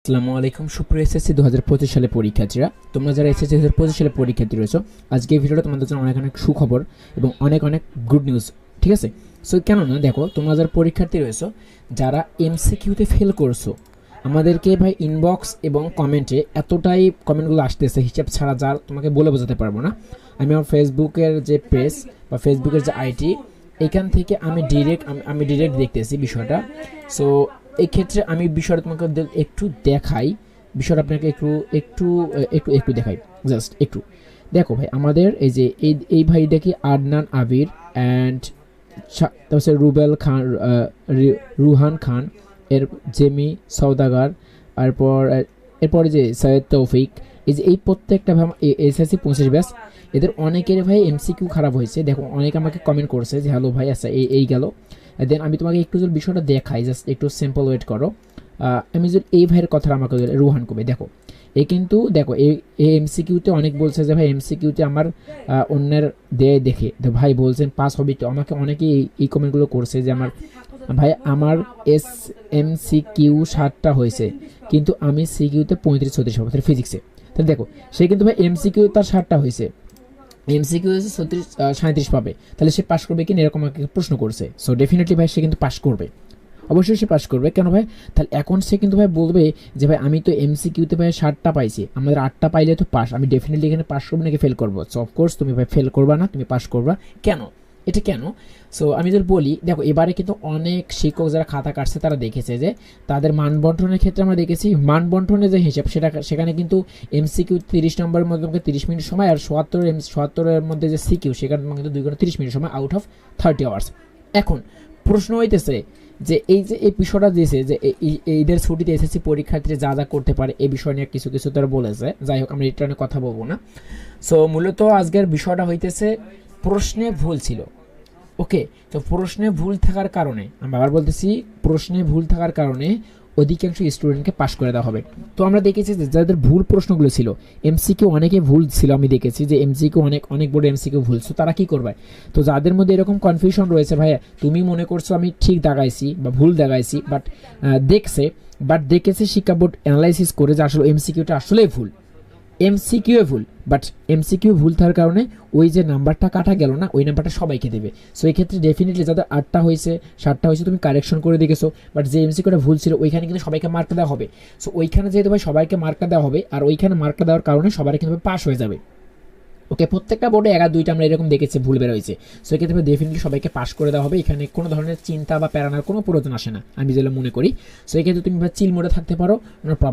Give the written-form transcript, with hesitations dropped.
আসসালামু আলাইকুম সুপ্রিয় এসএসসি 2025 সালে পরীক্ষার্থীরা, তোমরা যারা এসএসসি 2025 সালে পরীক্ষার্থী রয়েছো, আজকে এই ভিডিওটা তোমাদের জন্য অনেক অনেক সুখবর এবং অনেক অনেক গুড নিউজ। ঠিক আছে, সো কেননা দেখো, তোমরা যারা পরীক্ষার্থী রয়েছো, যারা এমসিকিউতে ফেল করছো, আমাদেরকে ভাই ইনবক্স এবং কমেন্টে এতটাই কমেন্টগুলো আসতেছে হিসাব ছাড়া, যার তোমাকে বলে বোঝাতে পারবো না। আমি আমার ফেসবুকের যে পেজ বা ফেসবুকের যে আইটি, এখান থেকে আমি ডিরেক্ট দেখতেছি বিষয়টা। সো এই ক্ষেত্রে আমি বিষয়টা তোমাকে একটু দেখাই, বিষয়টা আপনাকে একটু একটু একটু একটু দেখাই, জাস্ট একটু দেখো ভাই। আমাদের এই যে এই ভাইটা কি আদনান আবির অ্যান্ড তারপর রুবেল খান, রুহান খান, এর জেমি সওদাগার, এরপরে যে সৈয়দ তৌফিক, এই প্রত্যেকটা এসএসসি 25 ব্যাচ, এদের অনেকের ভাই এমসিকিউ খারাপ হয়েছে। দেখো, অনেকে আমাকে কমেন্ট করছে যে হ্যালো ভাই, আচ্ছা এই গেল। দেন আমি তোমাকে একটু যদি বিষয়টা দেখাই, জাস্ট একটু সিম্পল ওয়েট করো। আমি যদি এই ভাইয়ের কথা আমাকে রুহান কবে, দেখো এ কিন্তু দেখো এই এমসিকিউতে অনেক বলছে যে ভাই এমসিকিউতে আমার অন্যের দেখে তো ভাই বলছেন পাস হবে। তো আমাকে অনেকে এই কমেন্টগুলো করছে যে ভাই আমার এমসিকিউ 60টা হয়েছে, কিন্তু আমি সিকিউতে 35-36 পাবো ফিজিক্সে। তাহলে দেখো, সে কিন্তু ভাই এমসিকিউ তার 60টা হয়েছে, এমসিকিউ 37 পাবে, তাহলে সে পাস করবে কিনা এরকম আমাকে প্রশ্ন করছে। সো ডেফিনেটলি ভাই সে কিন্তু পাস করবে, অবশ্যই সে পাস করবে। কেন ভাই? তাহলে এখন সে কিন্তু ভাই বলবে যে ভাই আমি তো এমসিকিউতে ভাই 60টা পাইছি, আমাদের 8টা পাইলে তো পাস, আমি ডেফিনেটলি এখানে পাস করবো নাকি ফেল করবো? সো অফকোর্স তুমি ভাই ফেল করবা না, তুমি পাস করবা। কেন এটা কেন? সো আমি যদি বলি, দেখো এবারে কিন্তু অনেক শিক্ষক যারা খাতা কাটছে তারা দেখেছে যে তাদের মান বন্টনের ক্ষেত্রে আমরা দেখেছি মান বন্টনের যে হিসাব সেখানে কিন্তু এমসিকিউ 30 নম্বরের মধ্যে 30 মিনিট সময়, আর 77-এর মধ্যে যে সিকিউ সেখানে কিন্তু 2 ঘন্টা 30 মিনিট সময় আউট অফ 30 আওয়ার্স। এখন প্রশ্ন হইতেছে যে এই বিষয়টা দিয়েছে যে এইদের ছুটিতে এসএসসি পরীক্ষার্থীরা যা যা করতে পারে, এই বিষয় নিয়ে কিছু কিছু তারা বলেছে। যাই হোক, আমরা এটা নিয়ে কথা বলবো না। সো মূলত আজকের বিষয়টা হইতেছে প্রশ্নে ভুল ছিল। ওকে, তো প্রশ্নে ভুল থাকার কারণে, আমি আবার বলতেছি, প্রশ্নে ভুল থাকার কারণে অধিকাংশ স্টুডেন্টকে পাস করে দেওয়া হবে। তো আমরা দেখেছি যে যাদের ভুল প্রশ্নগুলো ছিল, এমসিকিউ অনেকে ভুল ছিল, আমি দেখেছি যে এমসিকিউ অনেক বড় এমসিকিউ ভুল, তো তারা কি করবে? তো যাদের মধ্যে এরকম কনফিউশন রয়েছে, ভাইয়া তুমি মনে করছো আমি ঠিক দাগাইছি বা ভুল দাগাইছি, দেখেছে শিক্ষা বোর্ড অ্যানালাইসিস করে যে আসলে এমসিকিউটা আসলেই ভুল, এমসিকিউ ভুল, বাট এমসিকিউ ভুল থাকার কারণে ওই যে নাম্বারটা কাটা গেল না, ওই নাম্বারটা সবাইকে দেবে। সো এই ক্ষেত্রে ডেফিনেটলি যাদের 8টা হয়েছে 7টা হয়েছে তুমি কারেকশন করে দেখেছো, বাট যে এমসিকিউটা ভুল ছিল ওইখানে কিন্তু সবাইকে মার্কটা দেওয়া হবে। সো ওইখানে যেহেতু ভাই সবাইকে মার্কটা দেওয়া হবে, আর ওইখানে মার্কটা দেওয়ার কারণে সবাই কিন্তু পাস হয়ে যাবে। ওকে, প্রত্যেকটা বোর্ডে 1-2টা আমরা এরকম দেখেছি ভুল বের হয়েছে। সো এক্ষেত্রে ডেফিনেটলি সবাইকে পাস করে দেওয়া হবে, এখানে কোনো ধরনের চিন্তা বা প্যারানোর কোনো প্রয়োজন আসে না, আমি যেটা মনে করি। সো এক্ষেত্রে তুমি চিল মোডে থাকতে পারো, কোনো প্রবলেম